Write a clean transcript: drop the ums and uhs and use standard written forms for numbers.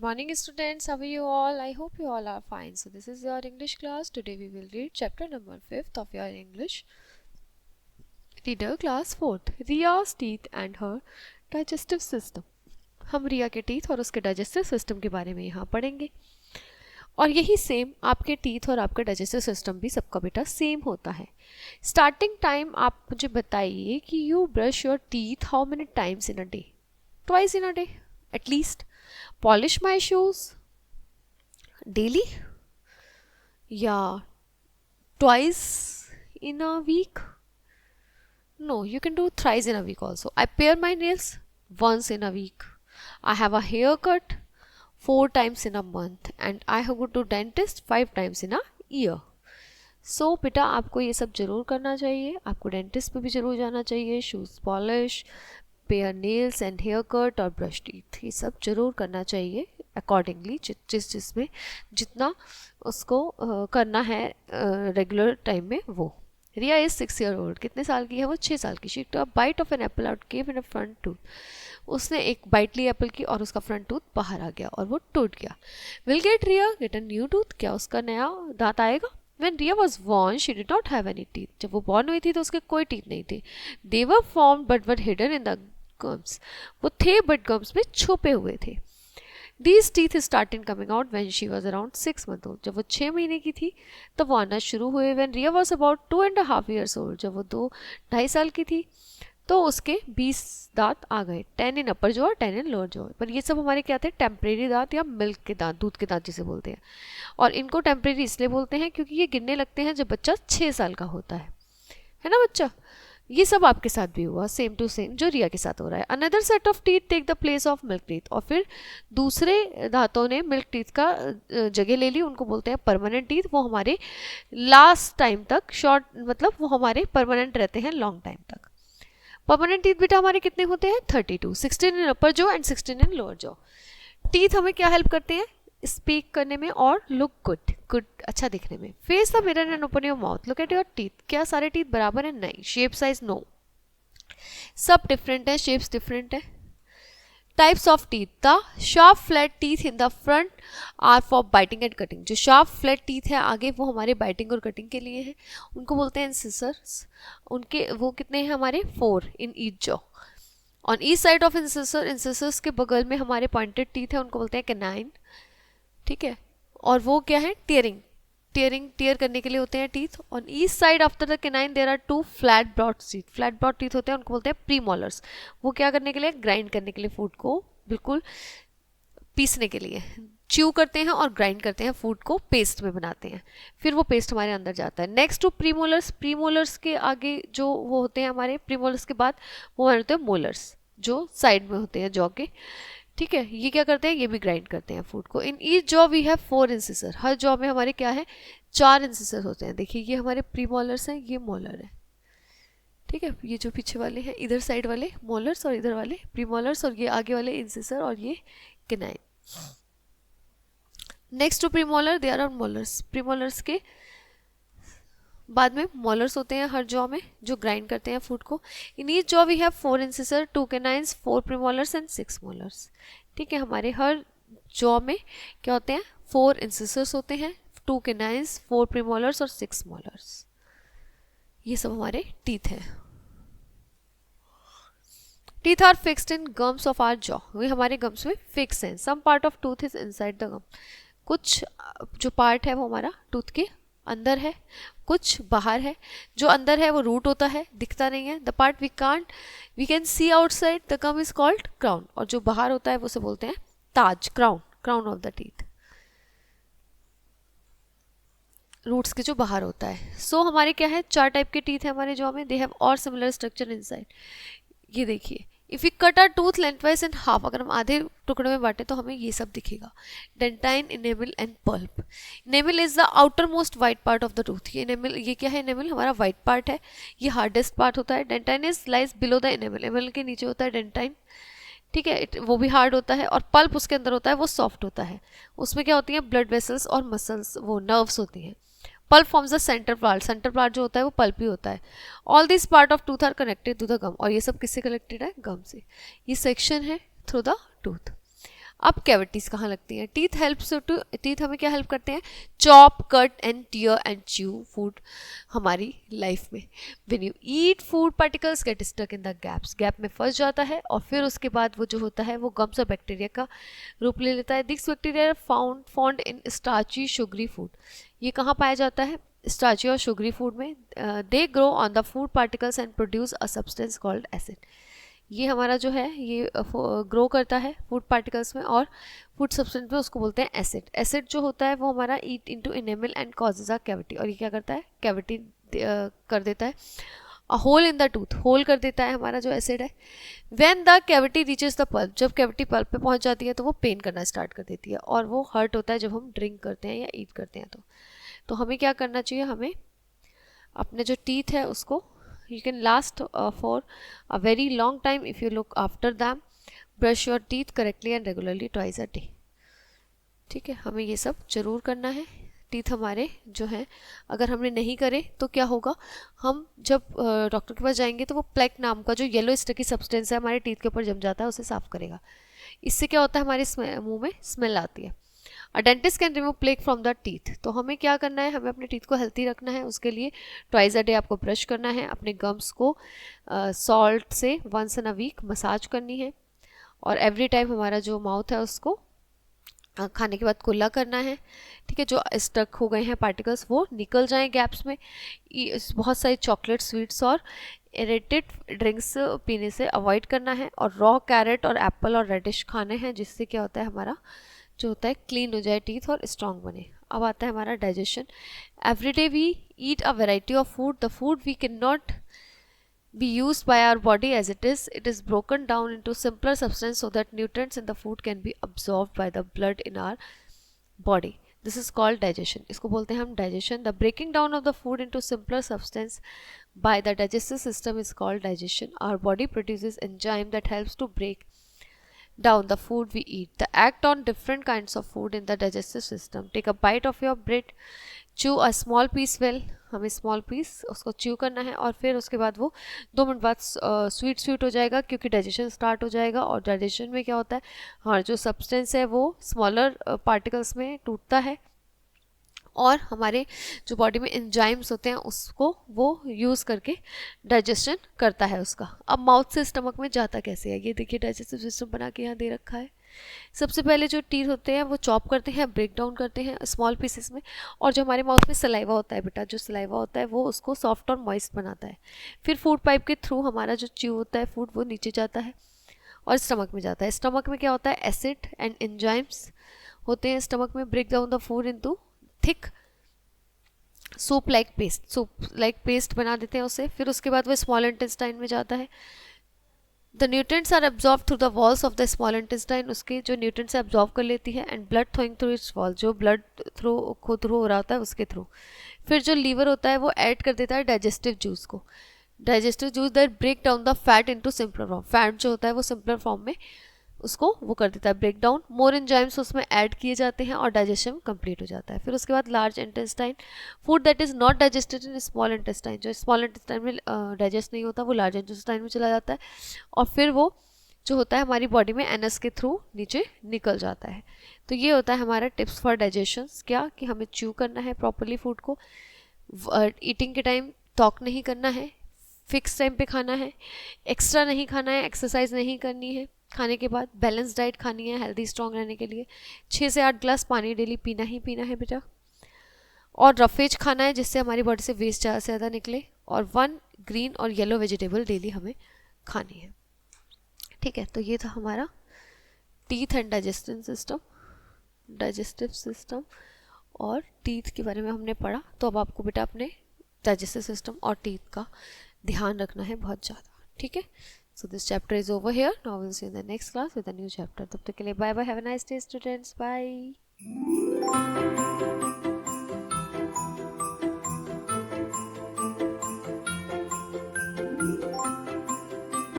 Good morning students, how are you all? I hope you all are fine. So this is your English class. Today we will read chapter number 5th of your English reader class 4th, Ria's teeth and her digestive system. हम रिया के teeth और उसके digestive system के बारे में यहाँ पढ़ेंगे और यही सेम आपके टीथ और आपका डाइजेस्टिव सिस्टम भी सबका बेटा सेम होता है. स्टार्टिंग टाइम आप मुझे बताइए कि you brush your teeth how many times in a day? Twice in a day at least. Polish my shoes daily? Yeah, twice in a week? No, you can do thrice in a week also. I pair my nails once in a week. I have a haircut 4 times in a month and I go to dentist 5 times in a year. So बेटा आपको ये सब जरूर करना चाहिए. आपको dentist पे भी जरूर जाना चाहिए. Shoes polish, pare nails and hair cut और ब्रश टीथ, ये सब जरूर करना चाहिए अकॉर्डिंगली जिसमें जितना उसको करना है रेगुलर टाइम में. वो रिया इज 6 ईयर ओल्ड. कितने साल की है वो? 6 साल की. She took a bite of an apple out cave in a front tooth. उसने एक बाइट ली एप्पल की और उसका फ्रंट टूथ बाहर आ गया और वो टूट गया. Will get Riya get a new tooth? क्या उसका नया दांत आएगा? When Ria was born, she did not have any teeth. जब वो born हुई थी तो उसके कोई टीथ नहीं थे. They were formed but were hidden in the gums. वो थे but gums में छुपे हुए थे. These teeth started coming out when she was around 6 months old. जब वो 6 महीने की थी तब वो आना शुरू हुए. When Ria was about 2.5 years old, जब वो 2.5 साल की थी तो उसके 20 दांत आ गए. 10 इन अपर जॉ और 10 इन लोअर जॉ. पर ये सब हमारे क्या थे? टेम्परेरी दांत या मिल्क के दांत, दूध के दांत जिसे बोलते हैं. और इनको टेम्परेरी इसलिए बोलते हैं क्योंकि ये गिरने लगते हैं जब बच्चा 6 साल का होता है ना बच्चा? ये सब आपके साथ भी हुआ सेम टू सेम जो रिया के साथ हो रहा है. Another set of teeth take the place of milk teeth. और फिर दूसरे दांतों ने मिल्क टीथ का जगह ले ली. उनको बोलते हैं परमानेंट टीथ. वो हमारे लास्ट टाइम तक, शॉर्ट मतलब वो हमारे परमानेंट रहते हैं लॉन्ग टाइम तक. परमानेंट टीथ बेटा हमारे कितने होते हैं? 32. 16 in upper jaw and 16 in lower jaw. Teeth हमें क्या हेल्प करते हैं? स्पीक करने में और लुक गुड अच्छा दिखने में. Face the mirror and open your mouth. Look at your teeth. क्या सारे टीथ बराबर है? नहीं. शेप साइज नो, सब डिफरेंट है, शेप्स डिफरेंट है. Types of teeth. The sharp flat teeth in the front are for biting and cutting. जो sharp flat teeth है आगे वो हमारे बाइटिंग और कटिंग के लिए है. उनको बोलते हैं इंसिसर्स. उनके वो कितने हैं हमारे? 4 in each jaw. On each side of incisors के बगल में हमारे पॉइंटेड टीथ है. उनको बोलते हैं कैनाइन. ठीक है. और वो क्या है? टीयर करने के लिए होते हैं teeth. On each side after the canine there are 2 flat broad teeth. Flat broad teeth होते हैं, उनको बोलते हैं प्रीमोलर्स. वो क्या करने के लिए? ग्राइंड करने के लिए, फूड को बिल्कुल पीसने के लिए च्यू करते हैं और ग्राइंड करते हैं, फूड को पेस्ट में बनाते हैं. फिर वो पेस्ट हमारे अंदर जाता है. Next to premolars. प्रीमोलर्स के आगे जो वो होते हैं हमारे, प्रीमोलर्स के बाद वो हमारे होते हैं मोलर्स जो साइड में होते हैं जॉ के. ठीक है. ये क्या करते हैं? ये भी ग्राइंड करते हैं फूड को. In each jaw we have 4 incisor. हर जॉ में हमारे क्या है? 4 इंसिसर होते हैं. देखिए ये हमारे प्रीमोलर्स हैं, ये मोलर है. ठीक है. ये जो पीछे वाले हैं, इधर साइड वाले मोलर्स और इधर वाले प्रीमोलर्स, और ये आगे वाले इंसिसर और ये canine. Next to premolar there are molars. Premolars के बाद में मोलर्स होते हैं हर जॉ में जो ग्राइंड करते हैं फूड को. In each jaw we have 4 incisor, 2 canines, 4 premolars and 6 molars. ठीक है. हमारे हर जॉ में क्या होते हैं? 4 इंसिसर्स होते हैं, 2 कैनाइन्स, 4 प्रीमोलर्स और 6 मोलर्स. ये सब हमारे टीथ हैं. Teeth are fixed in gums of our jaw. वे हमारे गम्स में फिक्स हैं. Some part of tooth is inside the gum. कुछ जो पार्ट है वो हमारा टूथ के अंदर है, कुछ बाहर है. जो अंदर है वो रूट होता है, दिखता नहीं है. The part we can see outside the gum is called crown. और जो बाहर होता है वो उसे बोलते हैं ताज, crown of the teeth. Roots के जो बाहर होता है. सो हमारे क्या है? 4 टाइप के टीथ है हमारे जॉ में. दे हैव और सिमिलर स्ट्रक्चर इनसाइड. ये देखिए, if you cut our tooth lengthwise in half, अगर हम आधे टुकड़े में बांटे तो हमें ये सब दिखेगा. Dentine, enamel and pulp. Enamel is the outer most white part of the tooth. ये इनेमल, ये क्या है? इनेमल हमारा वाइट पार्ट है, ये हार्डेस्ट पार्ट होता है. Dentine is lies below the enamel. Enamel के नीचे होता है डेंटाइन. ठीक है. वो भी हार्ड होता है. और पल्प उसके अंदर होता है, वो सॉफ्ट होता है. उसमें क्या होती है? ब्लड वेसल्स और मसल्स, वो नर्व्स होती हैं. Pulp forms the centre part. Centre part जो होता है वो पल्प ही होता है. All this part of tooth are connected to the gum. और ये सब किससे कनेक्टेड है? गम से. ये सेक्शन है थ्रू द टूथ. अब कैविटीज कहाँ लगती हैं? टीथ हेल्प्स टू, टीथ हमें क्या हेल्प करते हैं? Chop, cut and tear and chew food हमारी लाइफ में। When you eat food particles get stuck in the gaps, gap में फंस जाता है और फिर उसके बाद वो जो होता है वो गम्स और बैक्टीरिया का रूप ले लेता है। This bacteria found in starchy sugary food, ये कहाँ पाया जाता है? स्टार्ची और शुगरी फूड में। They grow on the food particles and produce a substance called acid, ये हमारा जो है ये ग्रो करता है फूड पार्टिकल्स में और फूड सब्सटेंस में, उसको बोलते हैं एसिड। एसिड जो होता है वो हमारा eat into enamel and causes a cavity, और ये क्या करता है? कैविटी कर देता है। A hole in the tooth, hole कर देता है हमारा जो एसिड है। When the cavity reaches the pulp, जब कैविटी पल्प पे पहुंच जाती है तो वो पेन करना स्टार्ट कर देती है और वो हर्ट होता है जब हम ड्रिंक करते हैं या ईट करते हैं। तो हमें क्या करना चाहिए? हमें अपने जो टीथ है उसको, you can last for a very long time if you look after them, brush your teeth correctly and regularly twice a day। ठीक है, हमें ये सब जरूर करना है। टीथ हमारे जो है अगर हमने नहीं करे तो क्या होगा? हम जब डॉक्टर के पास जाएंगे तो वो प्लेक नाम का जो येलो स्टिकी सब्सटेंस है हमारे टीथ के ऊपर जम जाता है, उसे साफ करेगा। इससे क्या होता है? हमारे मुंह में स्मेल आती है। A dentist can remove plaque from the teeth, तो हमें क्या करना है? हमें अपने टीथ को हेल्थी रखना है, उसके लिए ट्वाइस अ डे आपको ब्रश करना है, अपने गम्स को सॉल्ट से once in a week massage करनी है, और एवरी टाइम हमारा जो माउथ है उसको खाने के बाद कुल्ला करना है। ठीक है, जो स्टक हो गए हैं पार्टिकल्स वो निकल जाएं गैप्स में। बहुत सारी चॉकलेट, स्वीट्स और एरेटेड ड्रिंक्स पीने से अवॉइड करना है, और रॉ कैरेट और एप्पल और रेडिश खाने हैं, जिससे क्या होता है? हमारा जो होता है क्लीन हो जाए टीथ और स्ट्रॉन्ग बने। अब आता है हमारा digestion. Every day we eat a variety of food, the food we can not be used by our body as it is broken down into simpler substance so that nutrients in the food can be absorbed by the blood in our body. This is called digestion, इसको बोलते हैं हम digestion। The breaking down of the food into simpler substance by the digestive system is called digestion. Our body produces enzyme that helps to break down the food we eat. The act on different kinds of food in the digestive system. Take a bite of your bread, chew a small piece well, हमें small piece उसको chew करना है, और फिर उसके बाद वो 2 minute बाद स्वीट हो जाएगा, क्योंकि डाइजेशन स्टार्ट हो जाएगा। और डाइजेशन में क्या होता है? हमारा जो सब्सटेंस है वो स्मॉलर पार्टिकल्स में टूटता है, और हमारे जो बॉडी में एंजाइम्स होते हैं उसको वो यूज़ करके डाइजेशन करता है उसका। अब माउथ से स्टमक में जाता कैसे है? ये देखिए डाइजेस्टिव सिस्टम बना के यहाँ दे रखा है। सबसे पहले जो टीथ होते हैं वो चॉप करते हैं, ब्रेक डाउन करते हैं स्मॉल पीसेस में, और जो हमारे माउथ में सलाइवा होता है बेटा, जो सलाइवा होता है वो उसको सॉफ्ट और मॉइस्ट बनाता है। फिर फूड पाइप के थ्रू हमारा जो च्यू होता है फूड वो नीचे जाता है और स्टमक में जाता है। स्टमक में क्या होता है? एसिड एंड एंजाइम्स होते हैं स्टमक में, break down the food into thick soup like paste बना देते हैं उसे। फिर उसके बाद वो स्मॉल इंटेस्टाइन में जाता है। The nutrients are absorb through the walls of the small intestine, उसके जो न्यूट्रिएंट्स एब्जॉर्ब कर लेती है, and blood throwing through its wall, जो ब्लड थ्रू हो रहा होता है उसके थ्रू। फिर जो लीवर होता है वो ऐड कर देता है डाइजेस्टिव जूस को। Digestive juice that break down the fat into simpler form, fat जो होता है वो सिंपलर फॉर्म में उसको वो कर देता है ब्रेक डाउन। मोर एंजाइम्स उसमें ऐड किए जाते हैं और डाइजेशन कंप्लीट हो जाता है। फिर उसके बाद large intestine, food that is not digested in small intestine, जो स्मॉल इंटेस्टाइन में डाइजेस्ट नहीं होता वो लार्ज इंटेस्टाइन में चला जाता है, और फिर वो जो होता है हमारी बॉडी में एनस के थ्रू नीचे निकल जाता है। तो ये होता है हमारा टिप्स फॉर डाइजेशन। क्या कि हमें च्यू करना है प्रॉपरली फूड को, ईटिंग के टाइम टॉक नहीं करना है, फिक्स टाइम पे खाना है, एक्स्ट्रा नहीं खाना है, एक्सरसाइज नहीं करनी है, खाने के बाद बैलेंस डाइट खानी है हेल्दी स्ट्रॉन्ग रहने के लिए, 6 से 8 ग्लास पानी डेली पीना ही पीना है बेटा, और रफेज खाना है जिससे हमारी बॉडी से वेस्ट ज़्यादा से ज़्यादा निकले, और 1 ग्रीन और येलो वेजिटेबल डेली हमें खानी है। ठीक है, तो ये था हमारा टीथ एंड डाइजेस्टिव सिस्टम और टीथ के बारे में हमने पढ़ा। तो अब आपको बेटा अपने डाइजेस्टिव सिस्टम और टीथ का ध्यान रखना है बहुत ज़्यादा। ठीक है, so this chapter is over here. Now we'll see you in the next class with a new chapter. तब तक के लिए bye bye, have a nice day students, bye.